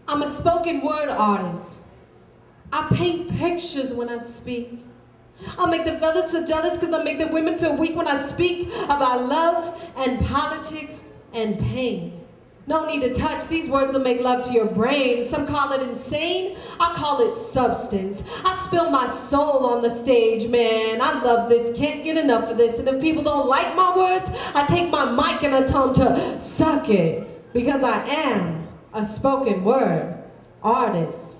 I'm a spoken word artist. I paint pictures when I speak. I'll make the fellas feel jealous because I make the women feel weak when I speak about love and politics and pain. No need to touch, these words will make love to your brain. Some call it insane, I call it substance. I spill my soul on the stage, man. I love this, can't get enough of this. And if people don't like my words, I take my mic and I tell them to suck it. Because I am a spoken word artist.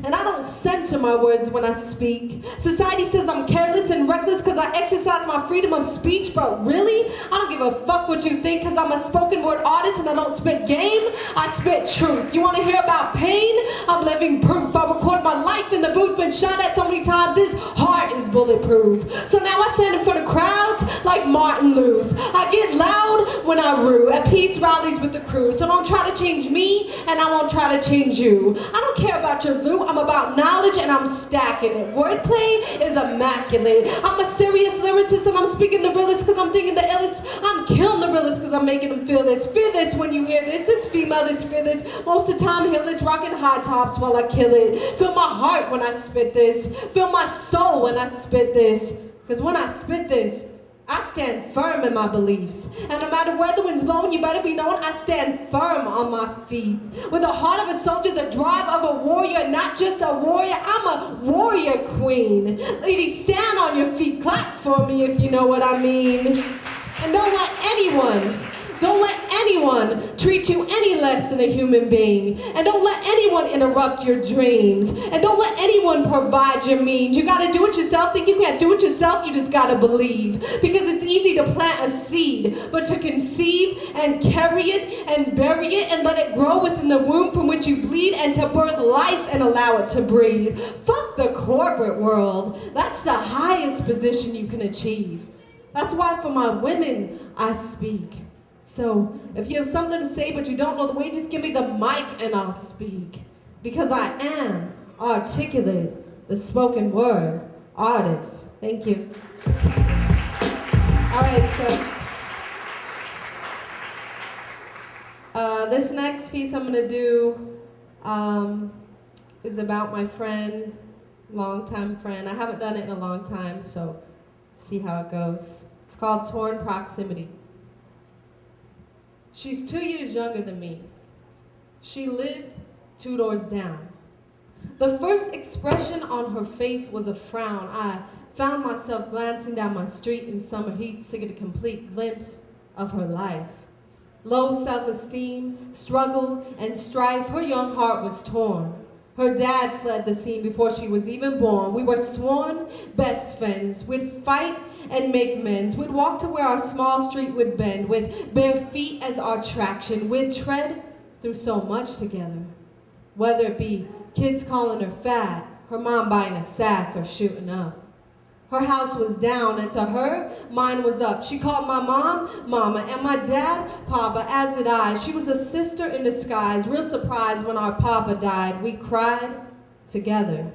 And I don't censor my words when I speak. Society says I'm careless and reckless because I exercise my freedom of speech, but really, I don't give a fuck what you think because I'm a spoken word artist and I don't spit game, I spit truth. You want to hear about pain? I'm living proof. I record my life in the booth, been shot at so many times, this heart is bulletproof. So now I stand in front of crowds like Martin Luther. I get loud when I rue at peace rallies with the crew. So don't try to change me and I won't try to change you. I don't care about your loot. I'm about knowledge and I'm stacking it. Wordplay is immaculate. I'm a serious lyricist and I'm speaking the realest because I'm thinking the illest. I'm killing the realest because I'm making them feel this. Fear this when you hear this. This female is fearless. Most of the time heelless, rocking high tops while I kill it. Feel my heart when I spit this. Feel my soul when I spit this. Because when I spit this, I stand firm in my beliefs. And no matter where the wind's blowing, you better be knowing I stand firm on my feet. With the heart of a soldier, the drive of a warrior, not just a warrior, I'm a warrior queen. Ladies, stand on your feet, clap for me if you know what I mean. And don't let anyone treat you any less than a human being. And don't let anyone interrupt your dreams. And don't let anyone provide your means. You gotta do it yourself. Think you can't do it yourself? You just gotta believe. Because it's easy to plant a seed, but to conceive and carry it and bury it and let it grow within the womb from which you bleed and to birth life and allow it to breathe. Fuck the corporate world. That's the highest position you can achieve. That's why for my women, I speak. So, if you have something to say but you don't know the way, just give me the mic and I'll speak. Because I am articulate, the spoken word artist. Thank you. All right, so this next piece I'm gonna do is about my friend, longtime friend. I haven't done it in a long time, so let's see how it goes. It's called Torn Proximity. She's 2 years younger than me. She lived 2 doors down. The first expression on her face was a frown. I found myself glancing down my street in summer heat to get a complete glimpse of her life. Low self-esteem, struggle, and strife, her young heart was torn. Her dad fled the scene before she was even born. We were sworn best friends. We'd fight and make amends. We'd walk to where our small street would bend with bare feet as our traction. We'd tread through so much together. Whether it be kids calling her fat, her mom buying a sack, or shooting up. Her house was down, and to her, mine was up. She called my mom, Mama, and my dad, Papa, as did I. She was a sister in disguise. Real surprised when our Papa died. We cried together.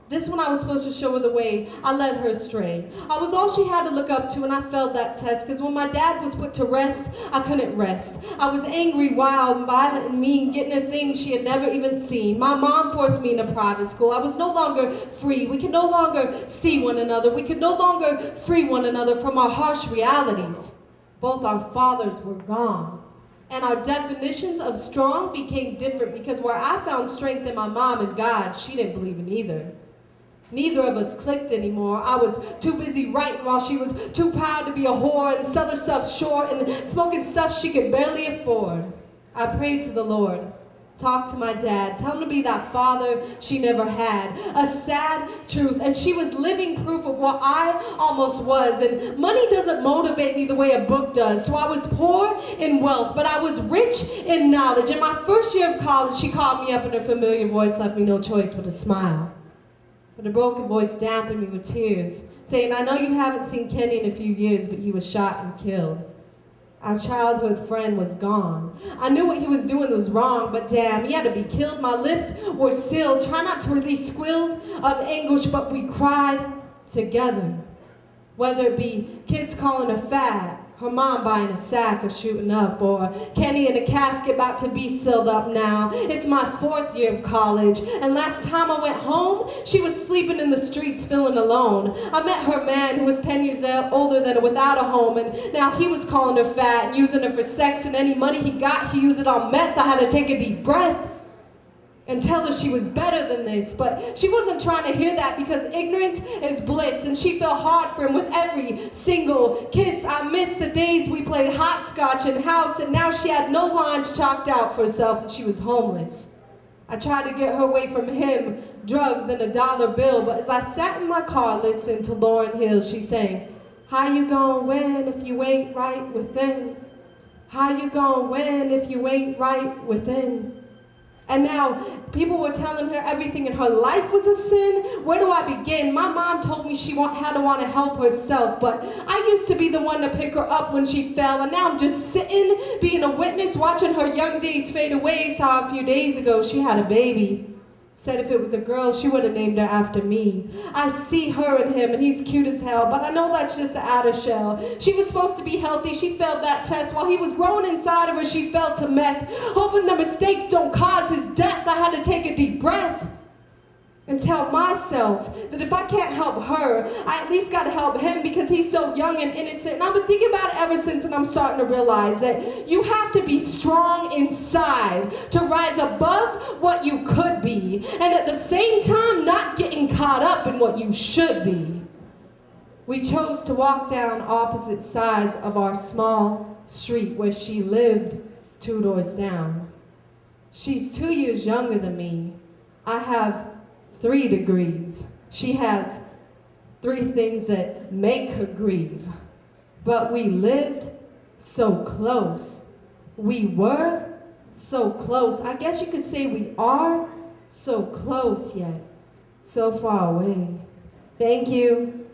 Just when I was supposed to show her the way, I led her astray. I was all she had to look up to, and I failed that test, because when my dad was put to rest, I couldn't rest. I was angry, wild, violent, and mean, getting a thing she had never even seen. My mom forced me into private school. I was no longer free. We could no longer see one another. We could no longer free one another from our harsh realities. Both our fathers were gone. And our definitions of strong became different, because where I found strength in my mom and God, she didn't believe in either. Neither of us clicked anymore. I was too busy writing while she was too proud to be a whore and sell herself short and smoking stuff she could barely afford. I prayed to the Lord, talked to my dad, tell him to be that father she never had. A sad truth, and she was living proof of what I almost was. And money doesn't motivate me the way a book does. So I was poor in wealth, but I was rich in knowledge. In my first year of college, she called me up and her familiar voice left me no choice but to smile. But a broken voice dampened me with tears, saying, I know you haven't seen Kenny in a few years, but he was shot and killed. Our childhood friend was gone. I knew what he was doing was wrong, but damn, he had to be killed. My lips were sealed, trying not to release squeals of anguish, but we cried together. Whether it be kids calling her fat, her mom buying a sack or shooting up, or Kenny in a casket about to be sealed up now. It's my 4th year of college, and last time I went home, she was sleeping in the streets feeling alone. I met her man who was 10 years older than her without a home, and now he was calling her fat and using her for sex, and any money he got, he used it on meth. I had to take a deep breath and tell her she was better than this, but she wasn't trying to hear that because ignorance is bliss, and she fell hard for him with every single kiss. I miss the days we played hopscotch in house, and now she had no lines chalked out for herself and she was homeless. I tried to get her away from him, drugs, and a dollar bill, but as I sat in my car listening to Lauryn Hill, she sang, "How you gonna win if you ain't right within? How you gonna win if you ain't right within?" And now people were telling her everything in her life was a sin. Where do I begin? My mom told me she had to want to help herself, but I used to be the one to pick her up when she fell, and now I'm just sitting, being a witness, watching her young days fade away. Saw a few days ago she had a baby. Said if it was a girl, she would have named her after me. I see her and him, and he's cute as hell, but I know that's just the outer shell. She was supposed to be healthy, she failed that test. While he was growing inside of her, she fell to meth. Hoping the mistakes don't cause his death, I had to take a deep breath and tell myself that if I can't help her, I at least gotta help him because he's so young and innocent. And I've been thinking about it ever since, and I'm starting to realize that you have to be strong inside to rise above what you could be, and at the same time not getting caught up in what you should be. We chose to walk down opposite sides of our small street where she lived 2 doors down. She's 2 years younger than me. I have 3 degrees. She has 3 things that make her grieve. But we lived so close. We were so close. I guess you could say we are so close yet so far away. Thank you.